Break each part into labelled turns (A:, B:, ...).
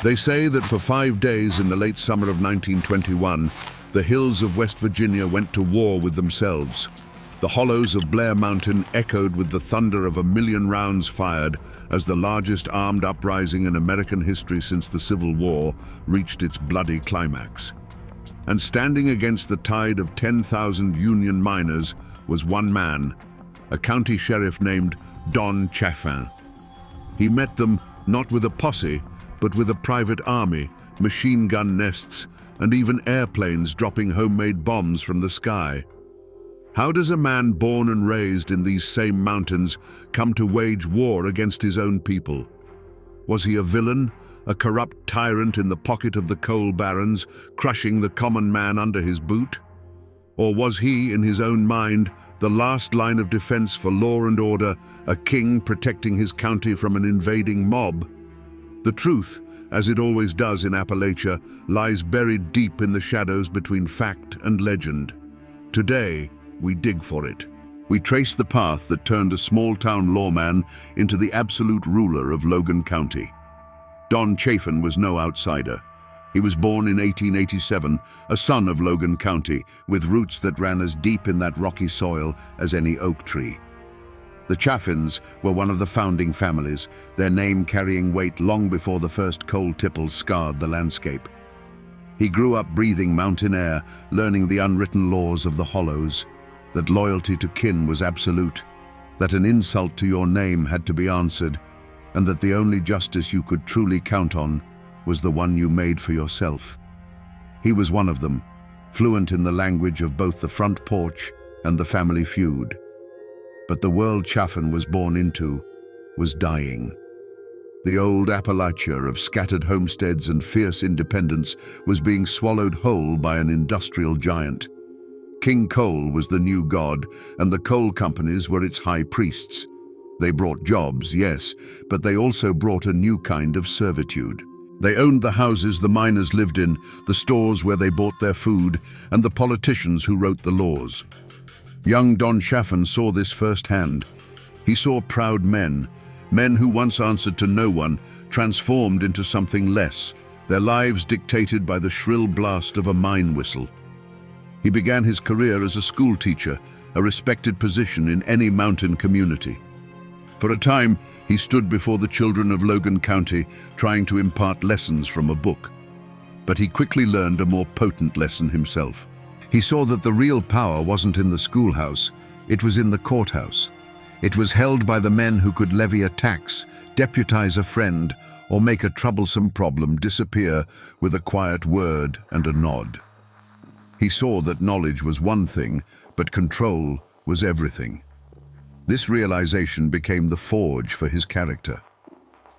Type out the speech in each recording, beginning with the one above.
A: They say that for 5 days in the late summer of 1921, the hills of West Virginia went to war with themselves. The hollows of Blair Mountain echoed with the thunder of 1,000,000 rounds fired as the largest armed uprising in American history since the Civil War reached its bloody climax. And standing against the tide of 10,000 Union miners was one man, a county sheriff named Don Chafin. He met them not with a posse, but with a private army, machine gun nests, and even airplanes dropping homemade bombs from the sky. How does a man born and raised in these same mountains come to wage war against his own people? Was he a villain, a corrupt tyrant in the pocket of the coal barons, crushing the common man under his boot? Or was he, in his own mind, the last line of defense for law and order, a king protecting his county from an invading mob? The truth, as it always does in Appalachia, lies buried deep in the shadows between fact and legend. Today, we dig for it. We trace the path that turned a small-town lawman into the absolute ruler of Logan County. Don Chafin was no outsider. He was born in 1887, a son of Logan County, with roots that ran as deep in that rocky soil as any oak tree. The Chafins were one of the founding families, their name carrying weight long before the first coal tipples scarred the landscape. He grew up breathing mountain air, learning the unwritten laws of the hollows, that loyalty to kin was absolute, that an insult to your name had to be answered, and that the only justice you could truly count on was the one you made for yourself. He was one of them, fluent in the language of both the front porch and the family feud. But the world Chafin was born into was dying. The old Appalachia of scattered homesteads and fierce independence was being swallowed whole by an industrial giant. King Coal was the new god, and the coal companies were its high priests. They brought jobs, yes, but they also brought a new kind of servitude. They owned the houses the miners lived in, the stores where they bought their food, and the politicians who wrote the laws. Young Don Chafin saw this firsthand. He saw proud men who once answered to no one, transformed into something less, their lives dictated by the shrill blast of a mine whistle. He began his career as a schoolteacher, a respected position in any mountain community. For a time, he stood before the children of Logan County, trying to impart lessons from a book. But he quickly learned a more potent lesson himself. He saw that the real power wasn't in the schoolhouse, it was in the courthouse. It was held by the men who could levy a tax, deputize a friend, or make a troublesome problem disappear with a quiet word and a nod. He saw that knowledge was one thing, but control was everything. This realization became the forge for his character.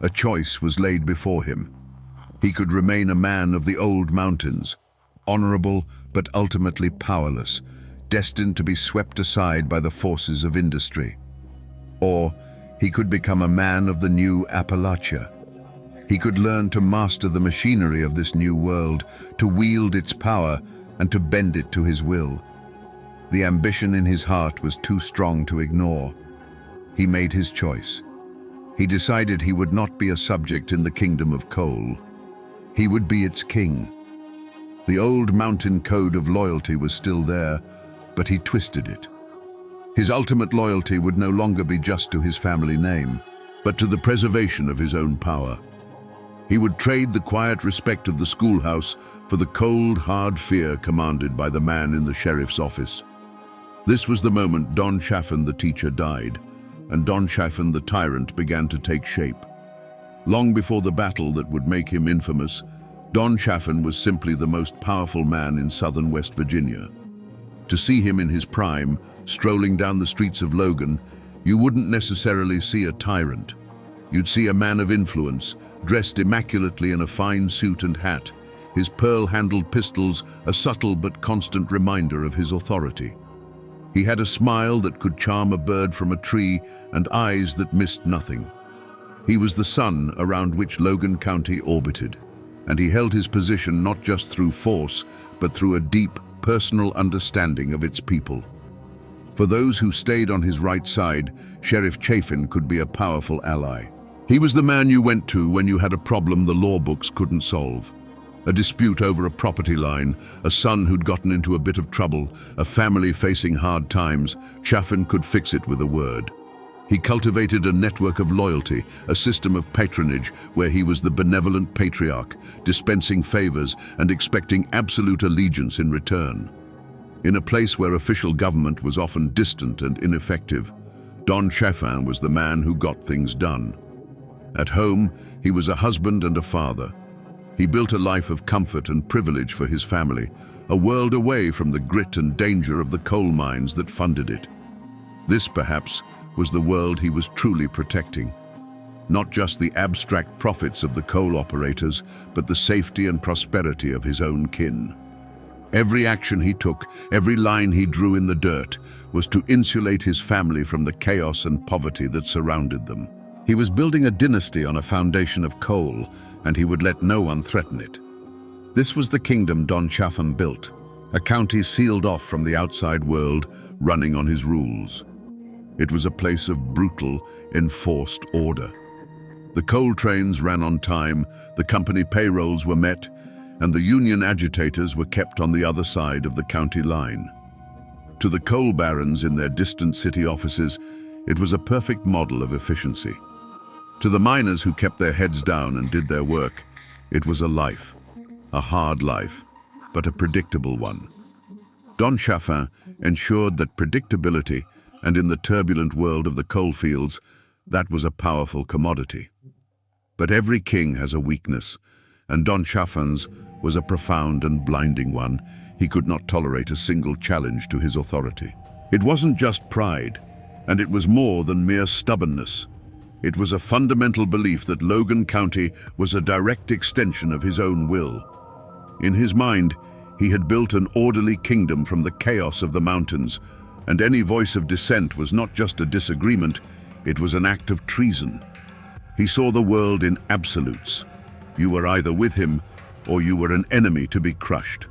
A: A choice was laid before him. He could remain a man of the old mountains, honorable but ultimately powerless, destined to be swept aside by the forces of industry. Or he could become a man of the new Appalachia. He could learn to master the machinery of this new world, to wield its power, and to bend it to his will. The ambition in his heart was too strong to ignore. He made his choice. He decided he would not be a subject in the kingdom of coal. He would be its king. The old mountain code of loyalty was still there, but he twisted it. His ultimate loyalty would no longer be just to his family name, but to the preservation of his own power. He would trade the quiet respect of the schoolhouse for the cold, hard fear commanded by the man in the sheriff's office. This was the moment Don Chafin the teacher died, and Don Chafin the tyrant began to take shape. Long before the battle that would make him infamous, Don Chafin was simply the most powerful man in southern West Virginia. To see him in his prime, strolling down the streets of Logan, you wouldn't necessarily see a tyrant. You'd see a man of influence, dressed immaculately in a fine suit and hat, his pearl-handled pistols a subtle but constant reminder of his authority. He had a smile that could charm a bird from a tree and eyes that missed nothing. He was the sun around which Logan County orbited, and he held his position not just through force, but through a deep, personal understanding of its people. For those who stayed on his right side, Sheriff Chafin could be a powerful ally. He was the man you went to when you had a problem the law books couldn't solve. A dispute over a property line, a son who'd gotten into a bit of trouble, a family facing hard times. Chafin could fix it with a word. He cultivated a network of loyalty, a system of patronage where he was the benevolent patriarch, dispensing favors and expecting absolute allegiance in return. In a place where official government was often distant and ineffective, Don Chafin was the man who got things done. At home, he was a husband and a father. He built a life of comfort and privilege for his family, a world away from the grit and danger of the coal mines that funded it. This, perhaps, was the world he was truly protecting. Not just the abstract profits of the coal operators, but the safety and prosperity of his own kin. Every action he took, every line he drew in the dirt, was to insulate his family from the chaos and poverty that surrounded them. He was building a dynasty on a foundation of coal, and he would let no one threaten it. This was the kingdom Don Chafin built, a county sealed off from the outside world, running on his rules. It was a place of brutal, enforced order. The coal trains ran on time, the company payrolls were met, and the union agitators were kept on the other side of the county line. To the coal barons in their distant city offices, it was a perfect model of efficiency. To the miners who kept their heads down and did their work, it was a life, a hard life, but a predictable one. Don Chafin ensured that predictability, and in the turbulent world of the coalfields, that was a powerful commodity. But every king has a weakness, and Don Chafin's was a profound and blinding one. He could not tolerate a single challenge to his authority. It wasn't just pride, and it was more than mere stubbornness. It was a fundamental belief that Logan County was a direct extension of his own will. In his mind, he had built an orderly kingdom from the chaos of the mountains, and any voice of dissent was not just a disagreement, it was an act of treason. He saw the world in absolutes. You were either with him, or you were an enemy to be crushed.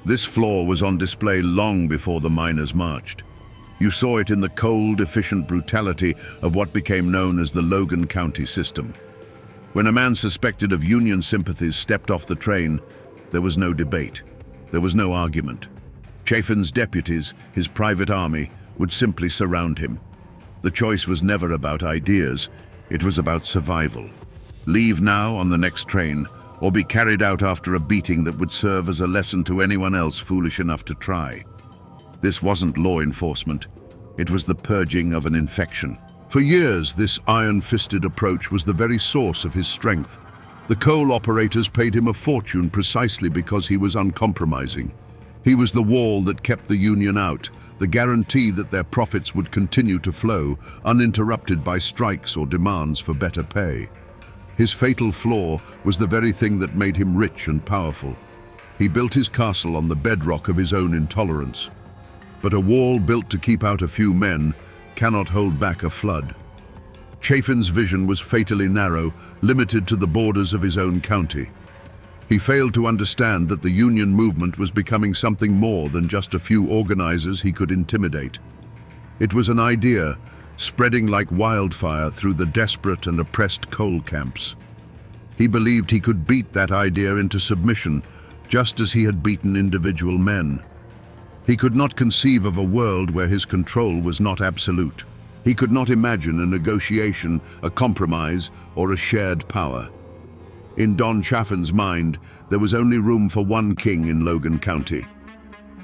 A: This flaw was on display long before the miners marched. You saw it in the cold, efficient brutality of what became known as the Logan County system. When a man suspected of Union sympathies stepped off the train, there was no debate. There was no argument. Chafin's deputies, his private army, would simply surround him. The choice was never about ideas, it was about survival. Leave now on the next train, or be carried out after a beating that would serve as a lesson to anyone else foolish enough to try. This wasn't law enforcement, it was the purging of an infection. For years, this iron-fisted approach was the very source of his strength. The coal operators paid him a fortune precisely because he was uncompromising. He was the wall that kept the union out, the guarantee that their profits would continue to flow, uninterrupted by strikes or demands for better pay. His fatal flaw was the very thing that made him rich and powerful. He built his castle on the bedrock of his own intolerance. But a wall built to keep out a few men cannot hold back a flood. Chafin's vision was fatally narrow, limited to the borders of his own county. He failed to understand that the union movement was becoming something more than just a few organizers he could intimidate. It was an idea, spreading like wildfire through the desperate and oppressed coal camps. He believed he could beat that idea into submission, just as he had beaten individual men. He could not conceive of a world where his control was not absolute. He could not imagine a negotiation, a compromise, or a shared power. In Don Chafin's mind, there was only room for one king in Logan County.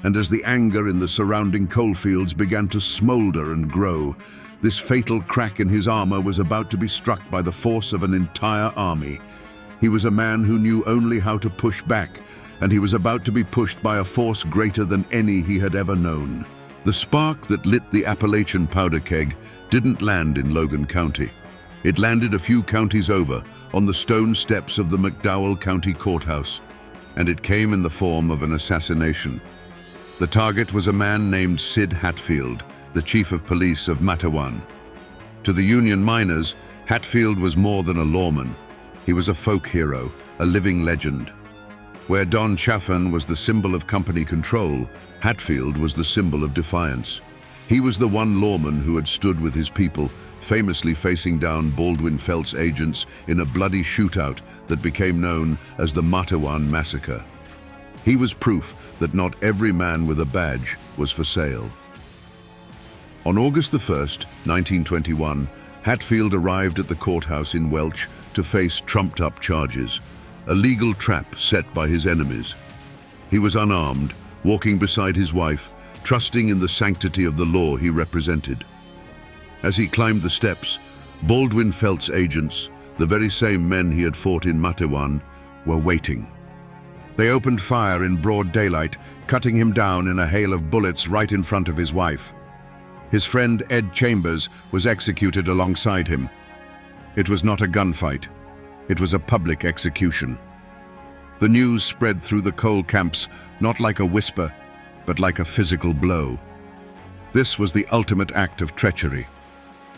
A: And as the anger in the surrounding coalfields began to smolder and grow, this fatal crack in his armor was about to be struck by the force of an entire army. He was a man who knew only how to push back, and he was about to be pushed by a force greater than any he had ever known. The spark that lit the Appalachian powder keg didn't land in Logan County. It landed a few counties over, on the stone steps of the McDowell County Courthouse, and it came in the form of an assassination. The target was a man named Sid Hatfield, the chief of police of Matawan. To the Union miners, Hatfield was more than a lawman. He was a folk hero, a living legend. Where Don Chafin was the symbol of company control, Hatfield was the symbol of defiance. He was the one lawman who had stood with his people, famously facing down Baldwin Felt's agents in a bloody shootout that became known as the Matewan Massacre. He was proof that not every man with a badge was for sale. On August the 1st, 1921, Hatfield arrived at the courthouse in Welch to face trumped-up charges, a legal trap set by his enemies. He was unarmed, walking beside his wife, trusting in the sanctity of the law he represented. As he climbed the steps, Baldwin Felt's agents, the very same men he had fought in Matewan, were waiting. They opened fire in broad daylight, cutting him down in a hail of bullets right in front of his wife. His friend Ed Chambers was executed alongside him. It was not a gunfight. It was a public execution. The news spread through the coal camps, not like a whisper, but like a physical blow. This was the ultimate act of treachery.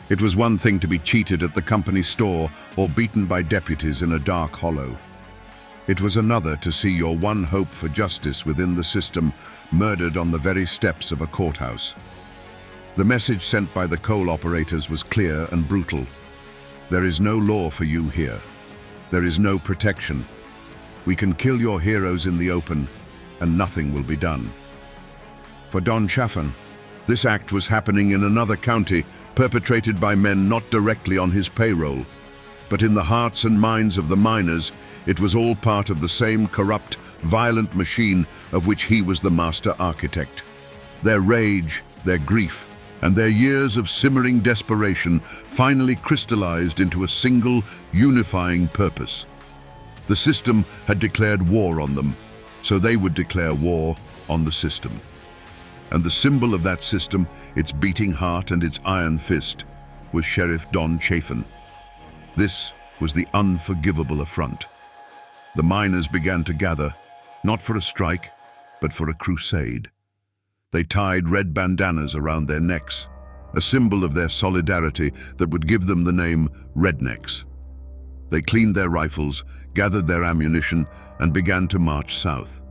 A: It was one thing to be cheated at the company store or beaten by deputies in a dark hollow. It was another to see your one hope for justice within the system murdered on the very steps of a courthouse. The message sent by the coal operators was clear and brutal. There is no law for you here. There is no protection. We can kill your heroes in the open, and nothing will be done. For Don Chafin, this act was happening in another county, perpetrated by men not directly on his payroll. But in the hearts and minds of the miners, it was all part of the same corrupt, violent machine of which he was the master architect. Their rage, their grief, and their years of simmering desperation finally crystallized into a single, unifying purpose. The system had declared war on them, so they would declare war on the system. And the symbol of that system, its beating heart and its iron fist, was Sheriff Don Chafin. This was the unforgivable affront. The miners began to gather, not for a strike, but for a crusade. They tied red bandanas around their necks, a symbol of their solidarity that would give them the name Rednecks. They cleaned their rifles, gathered their ammunition, and began to march south.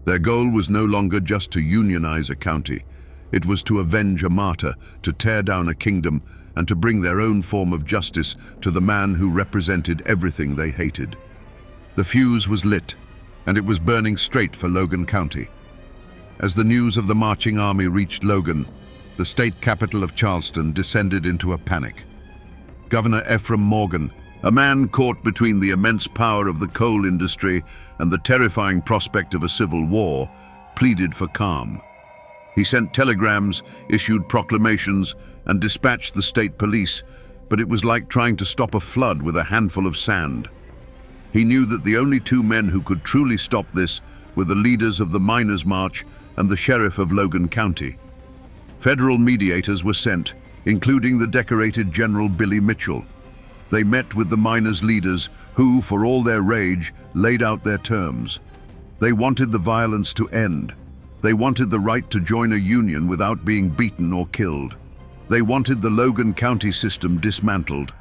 A: Their goal was no longer just to unionize a county. It was to avenge a martyr, to tear down a kingdom, and to bring their own form of justice to the man who represented everything they hated. The fuse was lit, and it was burning straight for Logan County. As the news of the marching army reached Logan, the state capital of Charleston descended into a panic. Governor Ephraim Morgan, a man caught between the immense power of the coal industry and the terrifying prospect of a civil war, pleaded for calm. He sent telegrams, issued proclamations, and dispatched the state police, but it was like trying to stop a flood with a handful of sand. He knew that the only two men who could truly stop this were the leaders of the Miners' March and the sheriff of Logan County. Federal mediators were sent, including the decorated General Billy Mitchell. They met with the miners' leaders who, for all their rage, laid out their terms. They wanted the violence to end. They wanted the right to join a union without being beaten or killed. They wanted the Logan County system dismantled.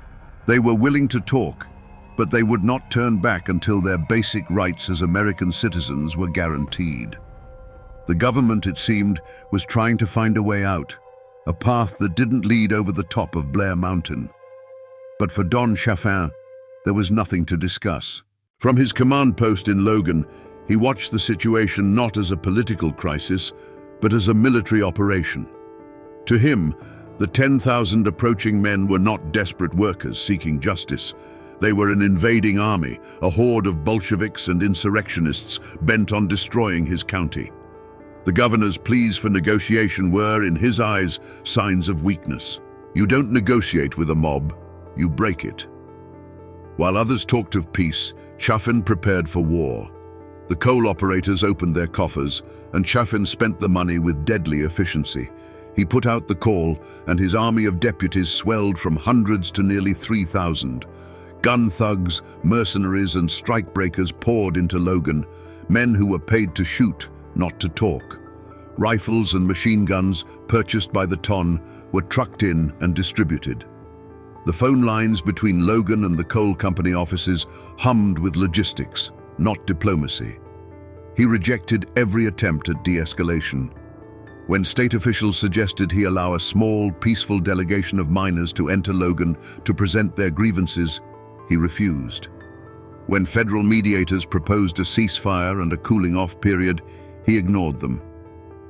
A: They were willing to talk, but they would not turn back until their basic rights as American citizens were guaranteed. The government, it seemed, was trying to find a way out, a path that didn't lead over the top of Blair Mountain. But for Don Chafin, there was nothing to discuss. From his command post in Logan, he watched the situation not as a political crisis, but as a military operation. To him, the 10,000 approaching men were not desperate workers seeking justice. They were an invading army, a horde of Bolsheviks and insurrectionists bent on destroying his county. The governor's pleas for negotiation were, in his eyes, signs of weakness. You don't negotiate with a mob, you break it. While others talked of peace, Chafin prepared for war. The coal operators opened their coffers, and Chafin spent the money with deadly efficiency. He put out the call, and his army of deputies swelled from hundreds to nearly 3,000. Gun thugs, mercenaries, and strikebreakers poured into Logan, men who were paid to shoot, not to talk. Rifles and machine guns, purchased by the ton, were trucked in and distributed. The phone lines between Logan and the coal company offices hummed with logistics, not diplomacy. He rejected every attempt at de-escalation. When state officials suggested he allow a small, peaceful delegation of miners to enter Logan to present their grievances, he refused. When federal mediators proposed a ceasefire and a cooling-off period, he ignored them.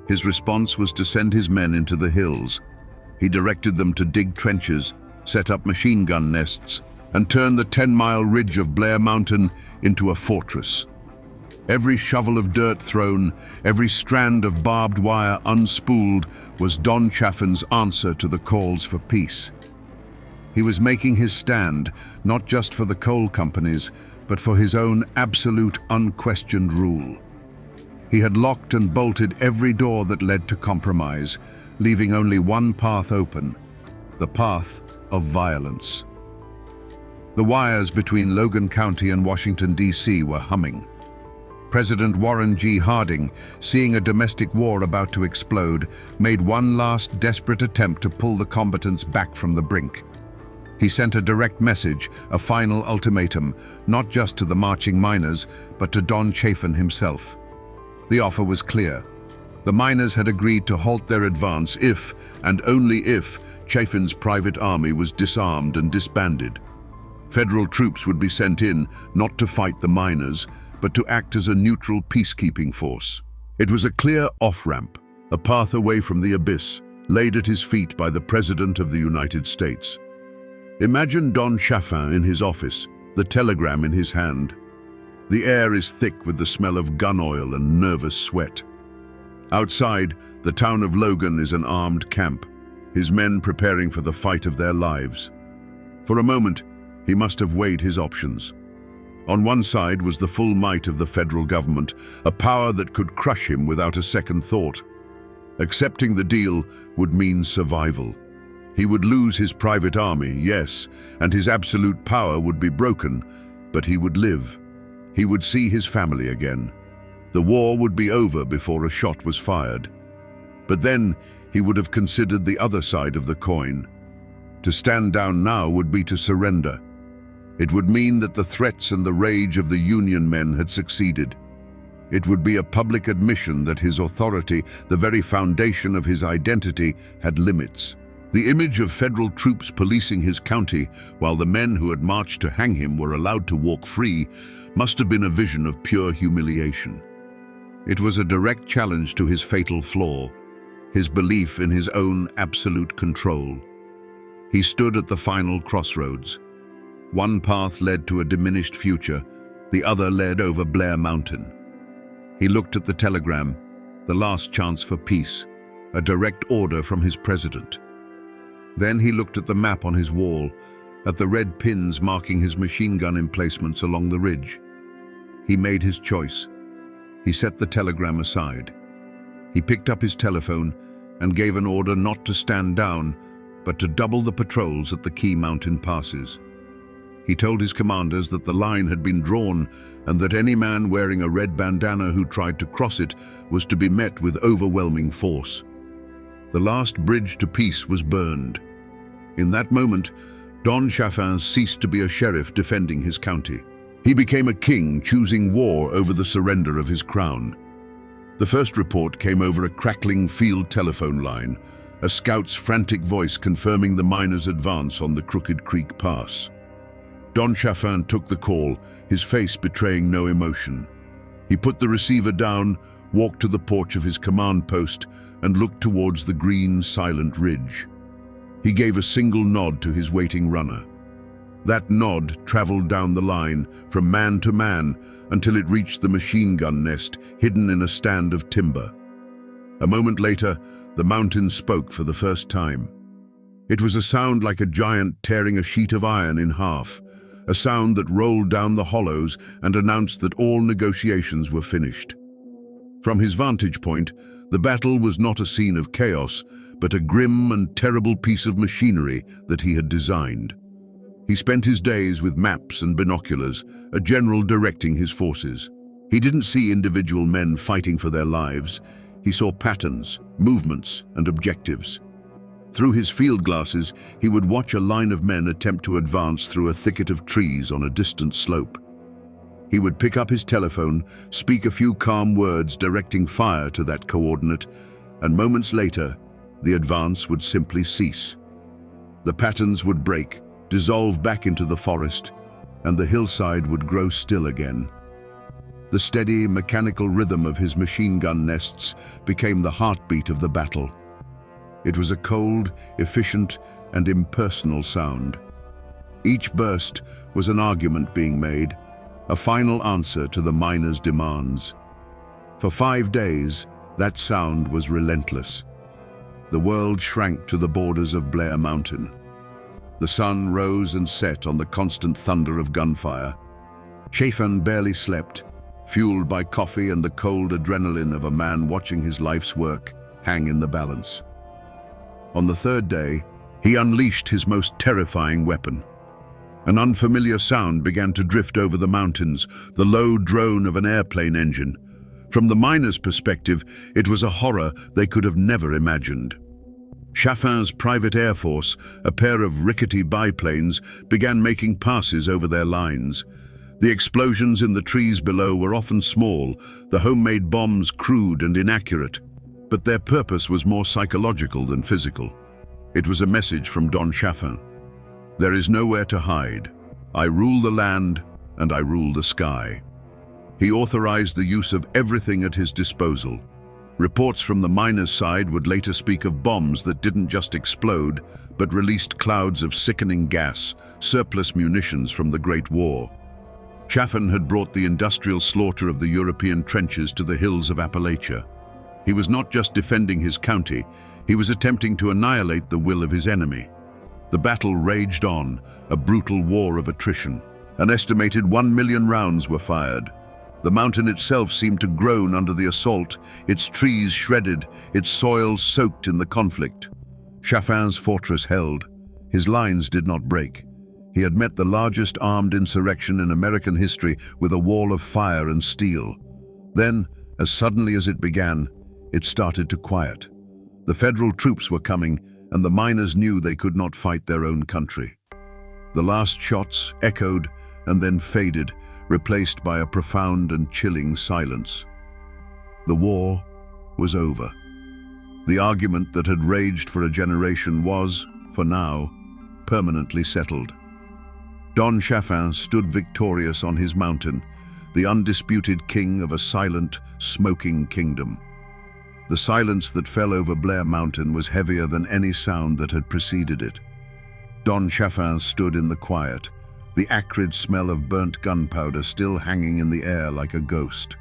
A: His response was to send his men into the hills. He directed them to dig trenches, set up machine gun nests, and turn the 10-mile ridge of Blair Mountain into a fortress. Every shovel of dirt thrown, every strand of barbed wire unspooled was Don Chafin's answer to the calls for peace. He was making his stand, not just for the coal companies, but for his own absolute, unquestioned rule. He had locked and bolted every door that led to compromise, leaving only one path open, the path of violence. The wires between Logan County and Washington, D.C. were humming. President Warren G. Harding, seeing a domestic war about to explode, made one last desperate attempt to pull the combatants back from the brink. He sent a direct message, a final ultimatum, not just to the marching miners, but to Don Chafin himself. The offer was clear. The miners had agreed to halt their advance if, and only if, Chafin's private army was disarmed and disbanded. Federal troops would be sent in, not to fight the miners, but to act as a neutral peacekeeping force. It was a clear off-ramp, a path away from the abyss, laid at his feet by the President of the United States. Imagine Don Chafin in his office, the telegram in his hand. The air is thick with the smell of gun oil and nervous sweat. Outside, the town of Logan is an armed camp, his men preparing for the fight of their lives. For a moment, he must have weighed his options. On one side was the full might of the federal government, a power that could crush him without a second thought. Accepting the deal would mean survival. He would lose his private army, yes, and his absolute power would be broken, but he would live. He would see his family again. The war would be over before a shot was fired. But then he would have considered the other side of the coin. To stand down now would be to surrender. It would mean that the threats and the rage of the Union men had succeeded. It would be a public admission that his authority, the very foundation of his identity, had limits. The image of federal troops policing his county while the men who had marched to hang him were allowed to walk free must have been a vision of pure humiliation. It was a direct challenge to his fatal flaw, his belief in his own absolute control. He stood at the final crossroads. One path led to a diminished future, the other led over Blair Mountain. He looked at the telegram, the last chance for peace, a direct order from his president. Then he looked at the map on his wall, at the red pins marking his machine gun emplacements along the ridge. He made his choice. He set the telegram aside. He picked up his telephone and gave an order not to stand down, but to double the patrols at the key mountain passes. He told his commanders that the line had been drawn and that any man wearing a red bandana who tried to cross it was to be met with overwhelming force. The last bridge to peace was burned. In that moment, Don Chafin ceased to be a sheriff defending his county. He became a king choosing war over the surrender of his crown. The first report came over a crackling field telephone line, a scout's frantic voice confirming the miners' advance on the Crooked Creek Pass. Don Chafin took the call, his face betraying no emotion. He put the receiver down, walked to the porch of his command post, and looked towards the green, silent ridge. He gave a single nod to his waiting runner. That nod traveled down the line, from man to man, until it reached the machine gun nest, hidden in a stand of timber. A moment later, the mountain spoke for the first time. It was a sound like a giant tearing a sheet of iron in half, a sound that rolled down the hollows and announced that all negotiations were finished. From his vantage point, the battle was not a scene of chaos, but a grim and terrible piece of machinery that he had designed. He spent his days with maps and binoculars, a general directing his forces. He didn't see individual men fighting for their lives. He saw patterns, movements, and objectives. Through his field glasses, he would watch a line of men attempt to advance through a thicket of trees on a distant slope. He would pick up his telephone, speak a few calm words directing fire to that coordinate, and moments later, the advance would simply cease. The patterns would break, dissolve back into the forest, and the hillside would grow still again. The steady, mechanical rhythm of his machine gun nests became the heartbeat of the battle. It was a cold, efficient, and impersonal sound. Each burst was an argument being made, a final answer to the miners' demands. For 5 days, that sound was relentless. The world shrank to the borders of Blair Mountain. The sun rose and set on the constant thunder of gunfire. Chafin barely slept, fueled by coffee and the cold adrenaline of a man watching his life's work hang in the balance. On the 3rd day, he unleashed his most terrifying weapon. An unfamiliar sound began to drift over the mountains, the low drone of an airplane engine. From the miners' perspective, it was a horror they could have never imagined. Chafin's private air force, a pair of rickety biplanes, began making passes over their lines. The explosions in the trees below were often small, the homemade bombs crude and inaccurate, but their purpose was more psychological than physical. It was a message from Don Chafin. There is nowhere to hide. I rule the land, and I rule the sky. He authorized the use of everything at his disposal. Reports from the miners' side would later speak of bombs that didn't just explode, but released clouds of sickening gas, surplus munitions from the Great War. Chafin had brought the industrial slaughter of the European trenches to the hills of Appalachia. He was not just defending his county, he was attempting to annihilate the will of his enemy. The battle raged on, a brutal war of attrition. An estimated 1 million rounds were fired. The mountain itself seemed to groan under the assault, its trees shredded, its soil soaked in the conflict. Chafin's fortress held. His lines did not break. He had met the largest armed insurrection in American history with a wall of fire and steel. Then, as suddenly as it began, it started to quiet. The federal troops were coming, and the miners knew they could not fight their own country. The last shots echoed and then faded, replaced by a profound and chilling silence. The war was over. The argument that had raged for a generation was, for now, permanently settled. Don Chafin stood victorious on his mountain, the undisputed king of a silent, smoking kingdom. The silence that fell over Blair Mountain was heavier than any sound that had preceded it. Don Chafin stood in the quiet, the acrid smell of burnt gunpowder still hanging in the air like a ghost.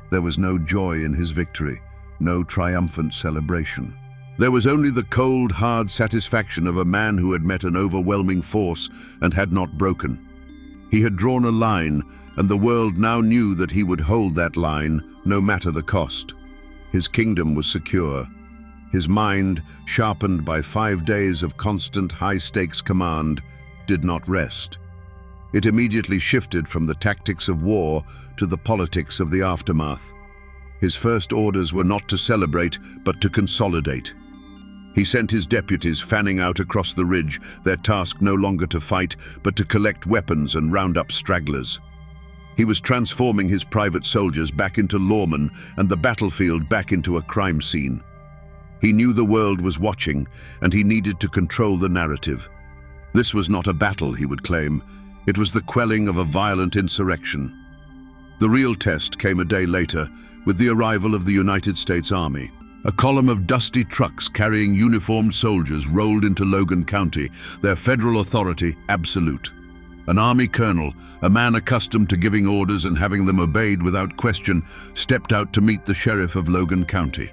A: There was no joy in his victory, no triumphant celebration. There was only the cold, hard satisfaction of a man who had met an overwhelming force and had not broken. He had drawn a line, and the world now knew that he would hold that line, no matter the cost. His kingdom was secure. His mind, sharpened by 5 days of constant high-stakes command, did not rest. It immediately shifted from the tactics of war to the politics of the aftermath. His first orders were not to celebrate, but to consolidate. He sent his deputies fanning out across the ridge, their task no longer to fight, but to collect weapons and round up stragglers. He was transforming his private soldiers back into lawmen and the battlefield back into a crime scene. He knew the world was watching, and he needed to control the narrative. This was not a battle, he would claim. It was the quelling of a violent insurrection. The real test came a day later, with the arrival of the United States Army. A column of dusty trucks carrying uniformed soldiers rolled into Logan County, their federal authority absolute. An army colonel, a man accustomed to giving orders and having them obeyed without question, stepped out to meet the sheriff of Logan County.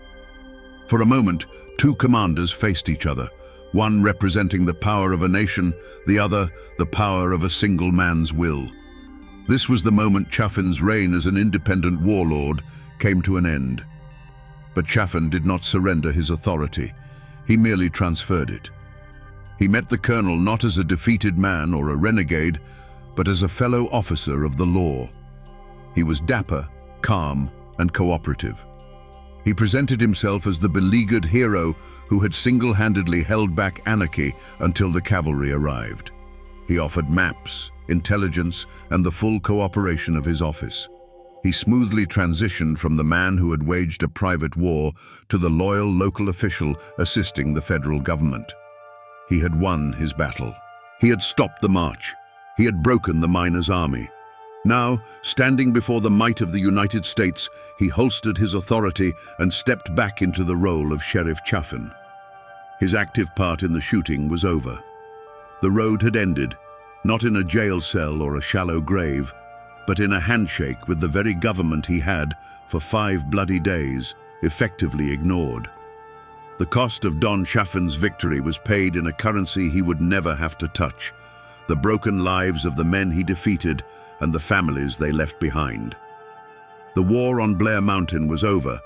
A: For a moment, two commanders faced each other, one representing the power of a nation, the other the power of a single man's will. This was the moment Chafin's reign as an independent warlord came to an end. But Chafin did not surrender his authority. He merely transferred it. He met the colonel not as a defeated man or a renegade, but as a fellow officer of the law. He was dapper, calm, and cooperative. He presented himself as the beleaguered hero who had single-handedly held back anarchy until the cavalry arrived. He offered maps, intelligence, and the full cooperation of his office. He smoothly transitioned from the man who had waged a private war to the loyal local official assisting the federal government. He had won his battle. He had stopped the march. He had broken the miners' army. Now, standing before the might of the United States, he holstered his authority and stepped back into the role of Sheriff Chafin. His active part in the shooting was over. The road had ended, not in a jail cell or a shallow grave, but in a handshake with the very government he had, for 5 bloody days, effectively ignored. The cost of Don Chafin's victory was paid in a currency he would never have to touch: the broken lives of the men he defeated and the families they left behind. The war on Blair Mountain was over,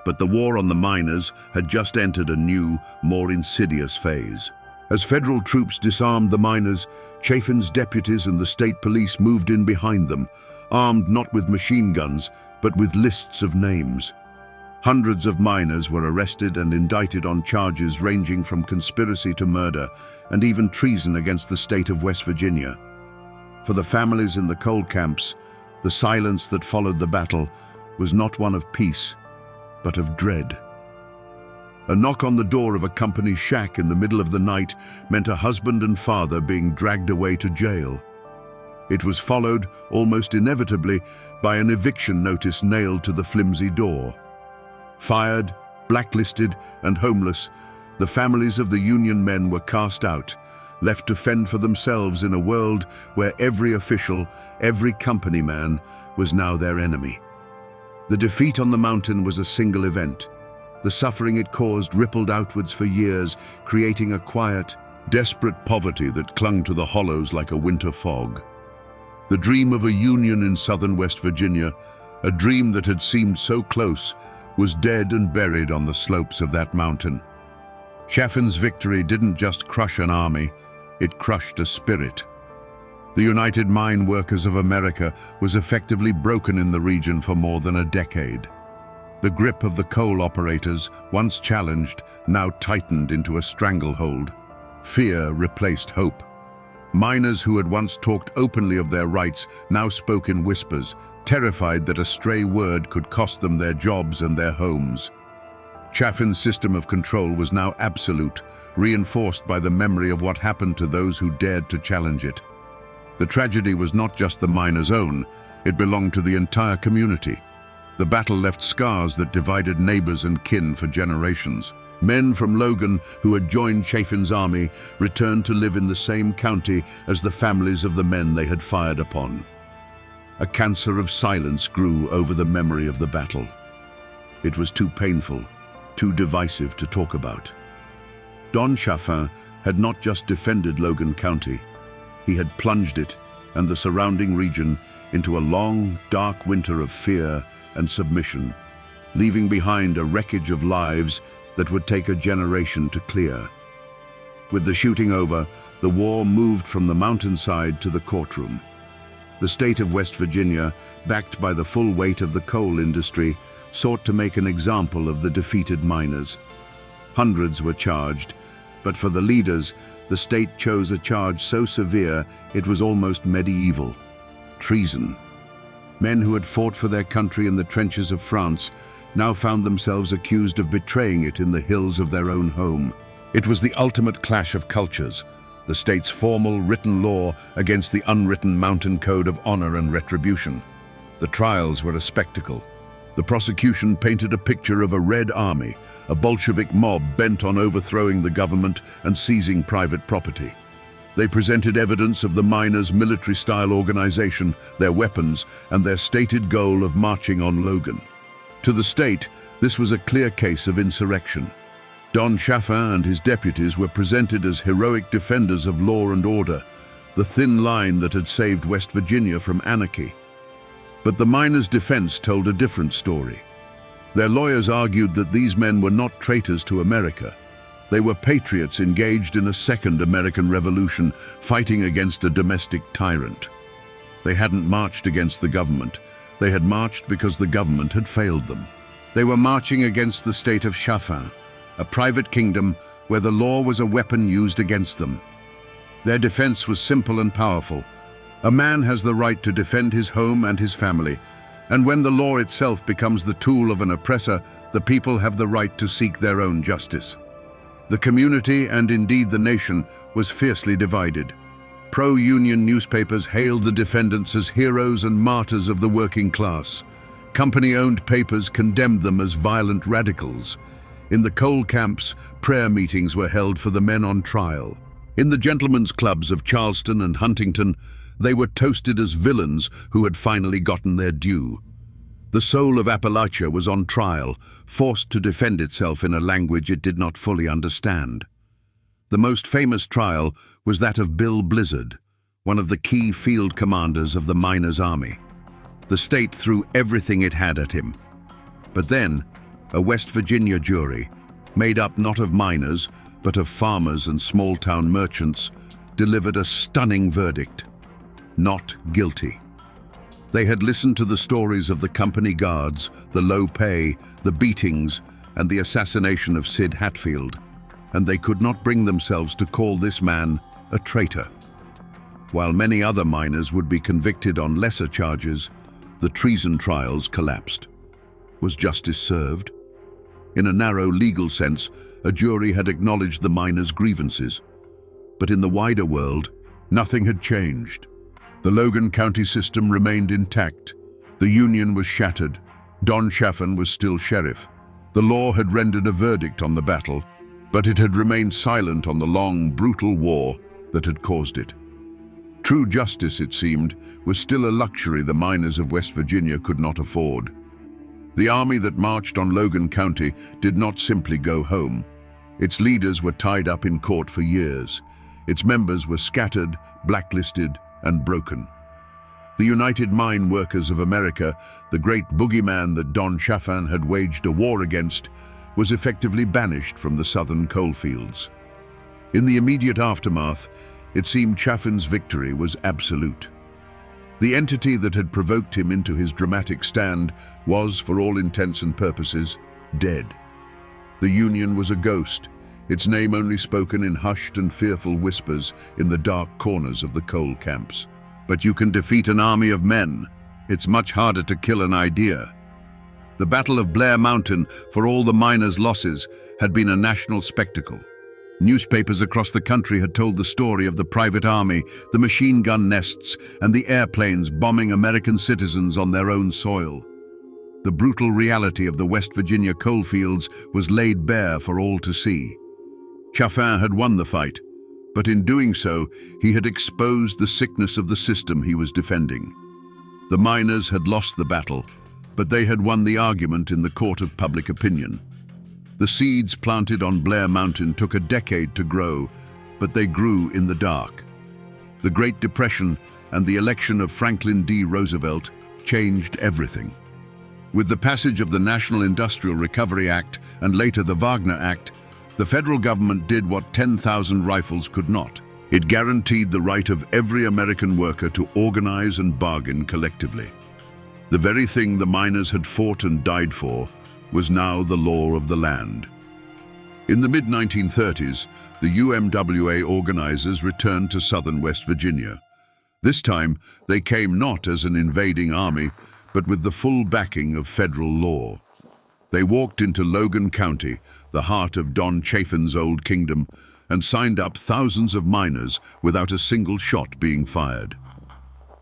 A: but the war on the miners had just entered a new, more insidious phase. As federal troops disarmed the miners, Chafin's deputies and the state police moved in behind them, armed not with machine guns, but with lists of names. Hundreds of miners were arrested and indicted on charges ranging from conspiracy to murder, and even treason against the state of West Virginia. For the families in the coal camps, the silence that followed the battle was not one of peace, but of dread. A knock on the door of a company shack in the middle of the night meant a husband and father being dragged away to jail. It was followed, almost inevitably, by an eviction notice nailed to the flimsy door. Fired, blacklisted, and homeless, the families of the Union men were cast out, left to fend for themselves in a world where every official, every company man, was now their enemy. The defeat on the mountain was a single event. The suffering it caused rippled outwards for years, creating a quiet, desperate poverty that clung to the hollows like a winter fog. The dream of a union in southern West Virginia, a dream that had seemed so close, was dead and buried on the slopes of that mountain. Chafin's victory didn't just crush an army, it crushed a spirit. The United Mine Workers of America was effectively broken in the region for more than a decade. The grip of the coal operators, once challenged, now tightened into a stranglehold. Fear replaced hope. Miners who had once talked openly of their rights now spoke in whispers, terrified that a stray word could cost them their jobs and their homes. Chafin's system of control was now absolute, reinforced by the memory of what happened to those who dared to challenge it. The tragedy was not just the miners' own, it belonged to the entire community. The battle left scars that divided neighbors and kin for generations. Men from Logan who had joined Chafin's army returned to live in the same county as the families of the men they had fired upon. A cancer of silence grew over the memory of the battle. It was too painful, too divisive to talk about. Don Chafin had not just defended Logan County, he had plunged it and the surrounding region into a long, dark winter of fear and submission, leaving behind a wreckage of lives that would take a generation to clear. With the shooting over, the war moved from the mountainside to the courtroom. The state of West Virginia, backed by the full weight of the coal industry, sought to make an example of the defeated miners. Hundreds were charged, but for the leaders, the state chose a charge so severe it was almost medieval: treason. Men who had fought for their country in the trenches of France now found themselves accused of betraying it in the hills of their own home. It was the ultimate clash of cultures, the state's formal written law against the unwritten mountain code of honor and retribution. The trials were a spectacle. The prosecution painted a picture of a Red Army, a Bolshevik mob bent on overthrowing the government and seizing private property. They presented evidence of the miners' military-style organization, their weapons, and their stated goal of marching on Logan. To the state, this was a clear case of insurrection. Don Chafin and his deputies were presented as heroic defenders of law and order, the thin line that had saved West Virginia from anarchy. But the miners' defense told a different story. Their lawyers argued that these men were not traitors to America. They were patriots engaged in a second American Revolution, fighting against a domestic tyrant. They hadn't marched against the government. They had marched because the government had failed them. They were marching against the state of Chafin, a private kingdom where the law was a weapon used against them. Their defense was simple and powerful. A man has the right to defend his home and his family, And when the law itself becomes the tool of an oppressor, the people have the right to seek their own justice. The community, and indeed the nation, was fiercely divided. Pro-union newspapers hailed the defendants as heroes and martyrs of the working class. Company-owned papers condemned them as violent radicals. In the coal camps, prayer meetings were held for the men on trial. In the gentlemen's clubs of Charleston and Huntington, they were toasted as villains who had finally gotten their due. The soul of Appalachia was on trial, forced to defend itself in a language it did not fully understand. The most famous trial was that of Bill Blizzard, one of the key field commanders of the miners' army. The state threw everything it had at him. But then, a West Virginia jury, made up not of miners, but of farmers and small-town merchants, delivered a stunning verdict: not guilty. They had listened to the stories of the company guards, the low pay, the beatings, and the assassination of Sid Hatfield, and they could not bring themselves to call this man a traitor. While many other miners would be convicted on lesser charges, the treason trials collapsed. Was justice served? In a narrow legal sense, a jury had acknowledged the miners' grievances. But in the wider world, nothing had changed. The Logan County system remained intact. The Union was shattered. Don Chafin was still sheriff. The law had rendered a verdict on the battle, but it had remained silent on the long, brutal war that had caused it. True justice, it seemed, was still a luxury the miners of West Virginia could not afford. The army that marched on Logan County did not simply go home. Its leaders were tied up in court for years. Its members were scattered, blacklisted, and broken. The United Mine Workers of America, the great boogeyman that Don Chafin had waged a war against, was effectively banished from the southern coalfields. In the immediate aftermath, it seemed Chafin's victory was absolute. The entity that had provoked him into his dramatic stand was, for all intents and purposes, dead. The Union was a ghost, its name only spoken in hushed and fearful whispers in the dark corners of the coal camps. But you can defeat an army of men. It's much harder to kill an idea. The Battle of Blair Mountain, for all the miners' losses, had been a national spectacle. Newspapers across the country had told the story of the private army, the machine gun nests, and the airplanes bombing American citizens on their own soil. The brutal reality of the West Virginia coalfields was laid bare for all to see. Chafin had won the fight, but in doing so, he had exposed the sickness of the system he was defending. The miners had lost the battle, but they had won the argument in the court of public opinion. The seeds planted on Blair Mountain took a decade to grow, but they grew in the dark. The Great Depression and the election of Franklin D. Roosevelt changed everything. With the passage of the National Industrial Recovery Act and later the Wagner Act, the federal government did what 10,000 rifles could not. It guaranteed the right of every American worker to organize and bargain collectively. The very thing the miners had fought and died for was now the law of the land. In the mid-1930s, the UMWA organizers returned to southern West Virginia. This time, they came not as an invading army, but with the full backing of federal law. They walked into Logan County, the heart of Don Chafin's old kingdom, and signed up thousands of miners without a single shot being fired.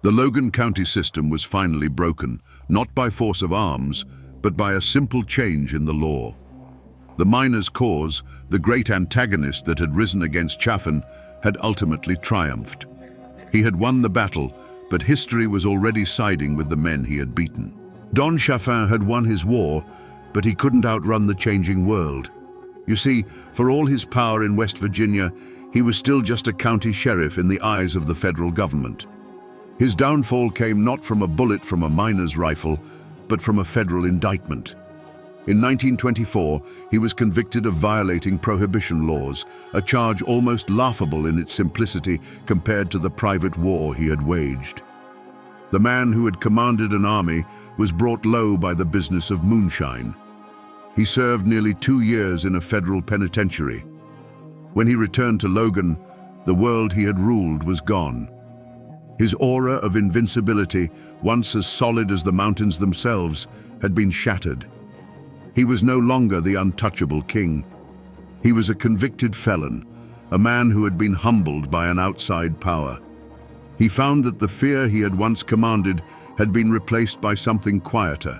A: The Logan County system was finally broken, not by force of arms, but by a simple change in the law. The miners' cause, the great antagonist that had risen against Chafin, had ultimately triumphed. He had won the battle, but history was already siding with the men he had beaten. Don Chafin had won his war, but he couldn't outrun the changing world. You see, for all his power in West Virginia, he was still just a county sheriff in the eyes of the federal government. His downfall came not from a bullet from a miner's rifle, but from a federal indictment. In 1924, he was convicted of violating prohibition laws, a charge almost laughable in its simplicity compared to the private war he had waged. The man who had commanded an army was brought low by the business of moonshine. He served nearly 2 years in a federal penitentiary. When he returned to Logan, the world he had ruled was gone. His aura of invincibility, once as solid as the mountains themselves, had been shattered. He was no longer the untouchable king. He was a convicted felon, a man who had been humbled by an outside power. He found that the fear he had once commanded had been replaced by something quieter,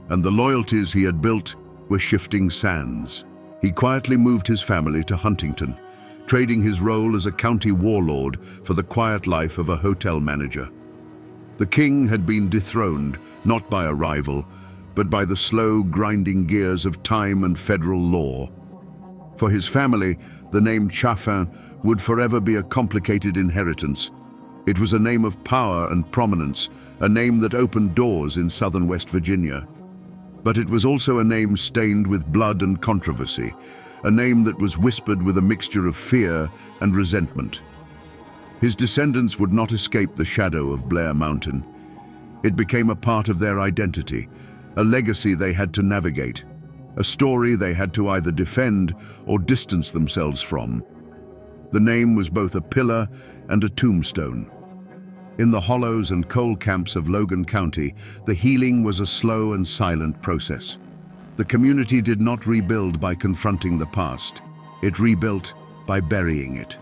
A: and the loyalties he had built were shifting sands. He quietly moved his family to Huntington, trading his role as a county warlord for the quiet life of a hotel manager. The king had been dethroned, not by a rival, but by the slow, grinding gears of time and federal law. For his family, the name Chafin would forever be a complicated inheritance. It was a name of power and prominence, a name that opened doors in southern West Virginia. But it was also a name stained with blood and controversy, a name that was whispered with a mixture of fear and resentment. His descendants would not escape the shadow of Blair Mountain. It became a part of their identity, a legacy they had to navigate, a story they had to either defend or distance themselves from. The name was both a pillar and a tombstone. In the hollows and coal camps of Logan County, the healing was a slow and silent process. The community did not rebuild by confronting the past. It rebuilt by burying it.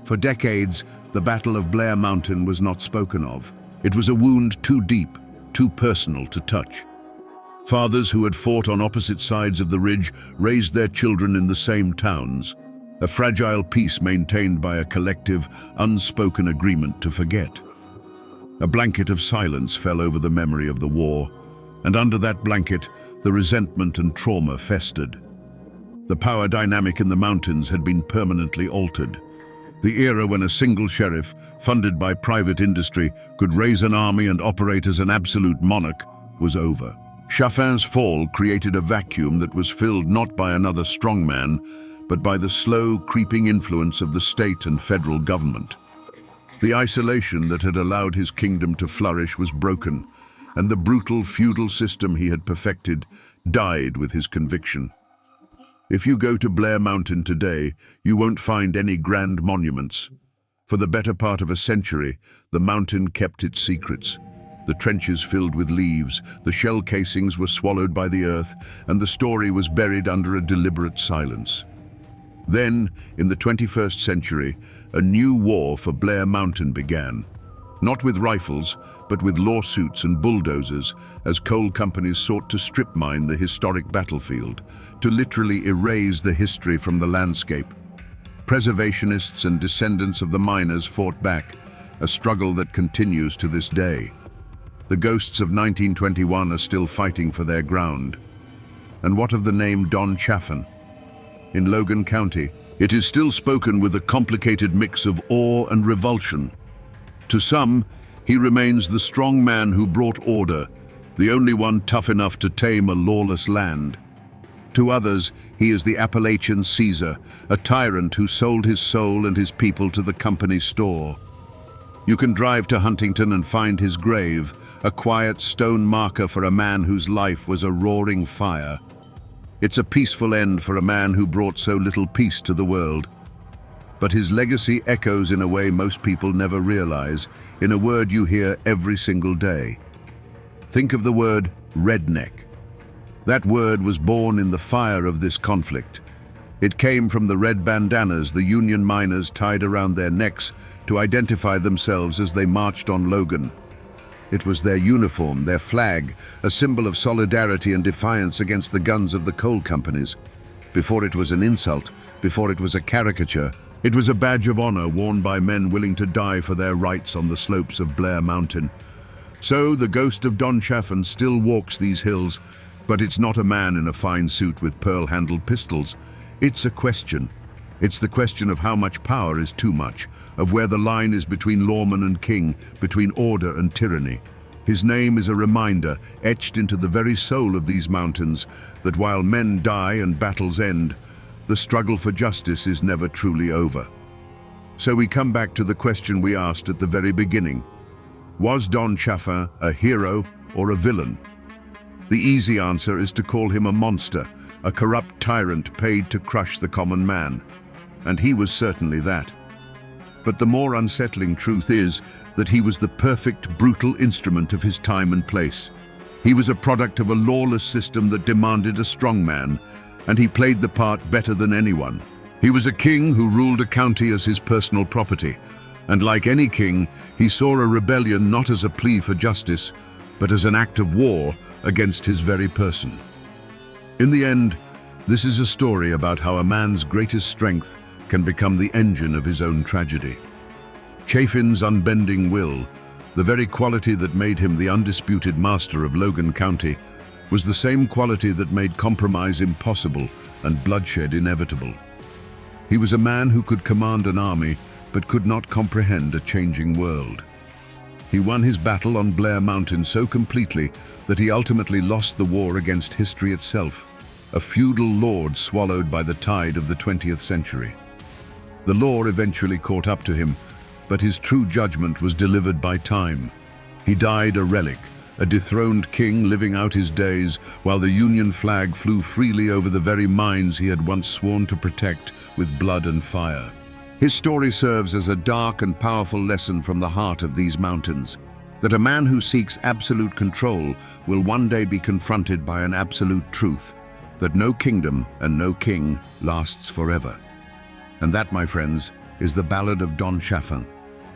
A: For decades, the Battle of Blair Mountain was not spoken of. It was a wound too deep, too personal to touch. Fathers who had fought on opposite sides of the ridge raised their children in the same towns, a fragile peace maintained by a collective, unspoken agreement to forget. A blanket of silence fell over the memory of the war, and under that blanket, the resentment and trauma festered. The power dynamic in the mountains had been permanently altered. The era when a single sheriff, funded by private industry, could raise an army and operate as an absolute monarch was over. Chafin's fall created a vacuum that was filled not by another strongman, but by the slow, creeping influence of the state and federal government. The isolation that had allowed his kingdom to flourish was broken, and the brutal feudal system he had perfected died with his conviction. If you go to Blair Mountain today, you won't find any grand monuments. For the better part of a century, the mountain kept its secrets. The trenches filled with leaves, the shell casings were swallowed by the earth, and the story was buried under a deliberate silence. Then, in the 21st century, a new war for Blair Mountain began. Not with rifles, but with lawsuits and bulldozers, as coal companies sought to strip mine the historic battlefield, to literally erase the history from the landscape. Preservationists and descendants of the miners fought back, a struggle that continues to this day. The ghosts of 1921 are still fighting for their ground. And what of the name Don Chafin? In Logan County, it is still spoken with a complicated mix of awe and revulsion. To some, he remains the strong man who brought order, the only one tough enough to tame a lawless land. To others, he is the Appalachian Caesar, a tyrant who sold his soul and his people to the company store. You can drive to Huntington and find his grave, a quiet stone marker for a man whose life was a roaring fire. It's a peaceful end for a man who brought so little peace to the world. But his legacy echoes in a way most people never realize, in a word you hear every single day. Think of the word redneck. That word was born in the fire of this conflict. It came from the red bandanas the Union miners tied around their necks to identify themselves as they marched on Logan. It was their uniform, their flag, a symbol of solidarity and defiance against the guns of the coal companies. Before it was an insult, before it was a caricature, it was a badge of honor worn by men willing to die for their rights on the slopes of Blair Mountain. So the ghost of Don Chafin still walks these hills, but it's not a man in a fine suit with pearl-handled pistols. It's a question. It's the question of how much power is too much, of where the line is between lawman and king, between order and tyranny. His name is a reminder, etched into the very soul of these mountains, that while men die and battles end, the struggle for justice is never truly over. So we come back to the question we asked at the very beginning. Was Don Chafin a hero or a villain? The easy answer is to call him a monster, a corrupt tyrant paid to crush the common man. And he was certainly that. But the more unsettling truth is that he was the perfect, brutal instrument of his time and place. He was a product of a lawless system that demanded a strong man, and he played the part better than anyone. He was a king who ruled a county as his personal property, and like any king, he saw a rebellion not as a plea for justice, but as an act of war against his very person. In the end, this is a story about how a man's greatest strength can become the engine of his own tragedy. Chafin's unbending will, the very quality that made him the undisputed master of Logan County, was the same quality that made compromise impossible and bloodshed inevitable. He was a man who could command an army, but could not comprehend a changing world. He won his battle on Blair Mountain so completely that he ultimately lost the war against history itself, a feudal lord swallowed by the tide of the 20th century. The law eventually caught up to him, but his true judgment was delivered by time. He died a relic, a dethroned king living out his days while the Union flag flew freely over the very mines he had once sworn to protect with blood and fire. His story serves as a dark and powerful lesson from the heart of these mountains, that a man who seeks absolute control will one day be confronted by an absolute truth, that no kingdom and no king lasts forever. And that, my friends, is the Ballad of Don Chafin,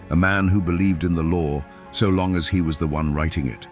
A: a man who believed in the law so long as he was the one writing it.